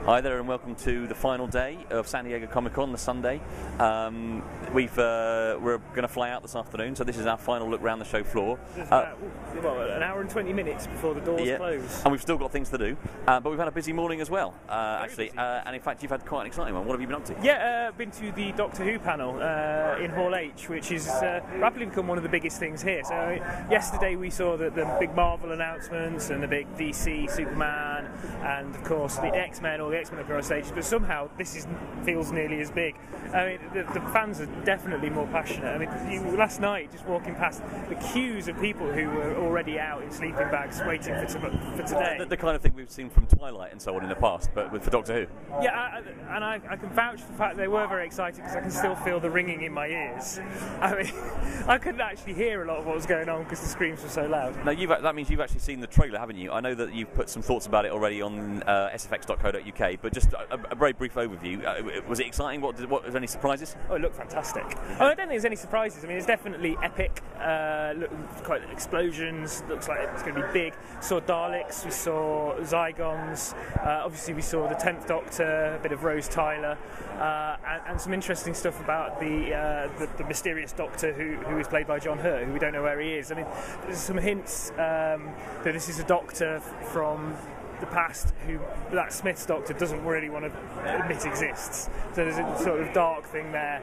Hi there and welcome to the final day of San Diego Comic-Con, the Sunday. We're going to fly out this afternoon, so this is our final look around the show floor. About, an hour and 20 minutes before the doors close. And we've still got things to do, but we've had a busy morning as well, actually. And in fact, you've had quite an exciting one. What have you been up to? Yeah, been to the Doctor Who panel in Hall H, which is rapidly become one of the biggest things here. So yesterday we saw the big Marvel announcements and the big DC, Superman, and of course the X-Men, all the X-Men appear on stage, but somehow this feels nearly as big. I mean, the fans are definitely more passionate. I mean, last night, just walking past the queues of people who were already out in sleeping bags waiting for today. The kind of thing we've seen from Twilight and so on in the past, but for Doctor Who. Yeah, and I can vouch for the fact they were very excited because I can still feel the ringing in my ears. I mean, I couldn't actually hear a lot of what was going on because the screams were so loud. Now, that means you've actually seen the trailer, haven't you? I know that you've put some thoughts about it already on sfx.co.uk, but just a very brief overview. Was it exciting? Was there any surprises? Oh, it looked fantastic. I don't think there's any surprises. I mean, it's definitely epic. Quite explosions. Looks like it's going to be big. We saw Daleks. We saw Zygons. Obviously, we saw the 10th Doctor. A bit of Rose Tyler, and some interesting stuff about the mysterious Doctor who is played by John Hurt, who we don't know where he is. I mean, there's some hints that this is a Doctor from the past who that Smith's Doctor doesn't really want to admit exists. So there's a sort of dark thing there.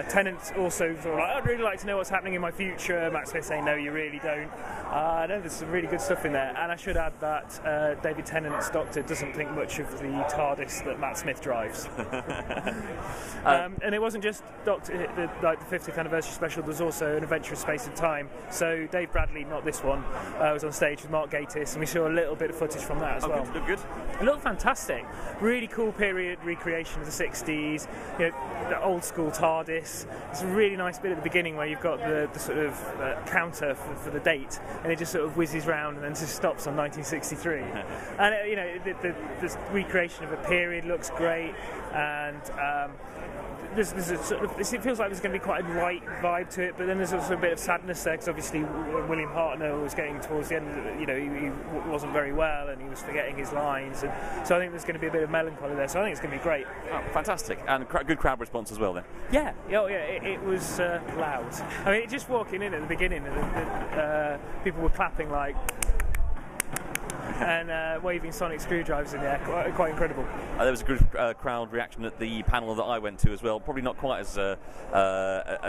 Tennant's also sort of like, I'd really like to know what's happening in my future. Matt Smith saying, no, you really don't. I know there's some really good stuff in there. And I should add that David Tennant's Doctor doesn't think much of the TARDIS that Matt Smith drives. And it wasn't just the 50th anniversary special, there's also an Adventure of Space and Time. So Dave Bradley, not this one, was on stage with Mark Gatiss, and we saw a little bit of footage from that as well. Good, looked good. It looked fantastic. Really cool period recreation of the 60s. You know, the old school TARDIS. It's a really nice bit at the beginning where you've got the sort of counter for the date, and it just sort of whizzes round and then just stops on 1963. And the recreation of a period looks great, and there's a sort of, it feels like there's going to be quite a light vibe to it, but then there's also a bit of sadness there because obviously William Hartnell was getting towards the end. He wasn't very well and he was forgetting his lines, and so I think there's going to be a bit of melancholy there. So I think it's going to be great. Oh, fantastic, and good crowd response as well then. Yeah, it was loud. I mean, just walking in at the beginning, people were clapping like. And waving sonic screwdrivers in the air, quite incredible. There was a good crowd reaction at the panel that I went to as well. Probably not quite as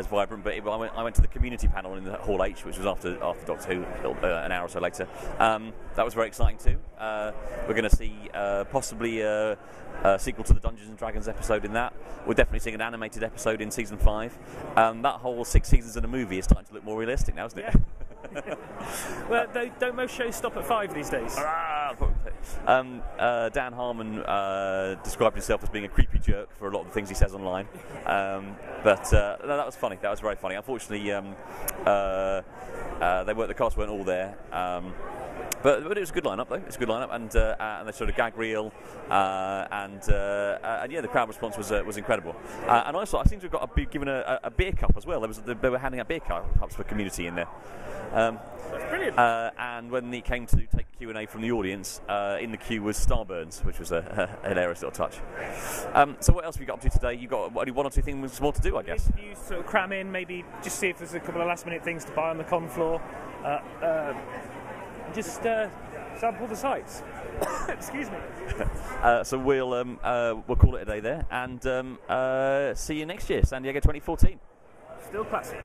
vibrant, but I went to the community panel in the Hall H, which was after Doctor Who, an hour or so later. That was very exciting too. We're going to see possibly a sequel to the Dungeons and Dragons episode in that. We're definitely seeing an animated episode in season 5. That whole 6 seasons in a movie is starting to look more realistic now, isn't it? Yeah. Well, don't most shows stop at 5 these days? Dan Harmon described himself as being a creepy jerk for a lot of the things he says online, but no, that was funny. That was very funny. Unfortunately, the cast weren't all there. But it was a good lineup though. It's a good lineup, and they showed a gag reel, and yeah, the crowd response was incredible. And also, I seem to have got given a beer cup as well. They were handing out beer cups for community in there. That's brilliant. And when it came to take Q&A from the audience, in the queue was Starburns, which was a hilarious little touch. So what else have you got up to today? You got only one or two things more to do, I guess. You sort of cram in, maybe just see if there's a couple of last-minute things to buy on the con floor. Just sample the sites. Excuse me. So we'll call it a day there, and see you next year, San Diego 2014. Still classic.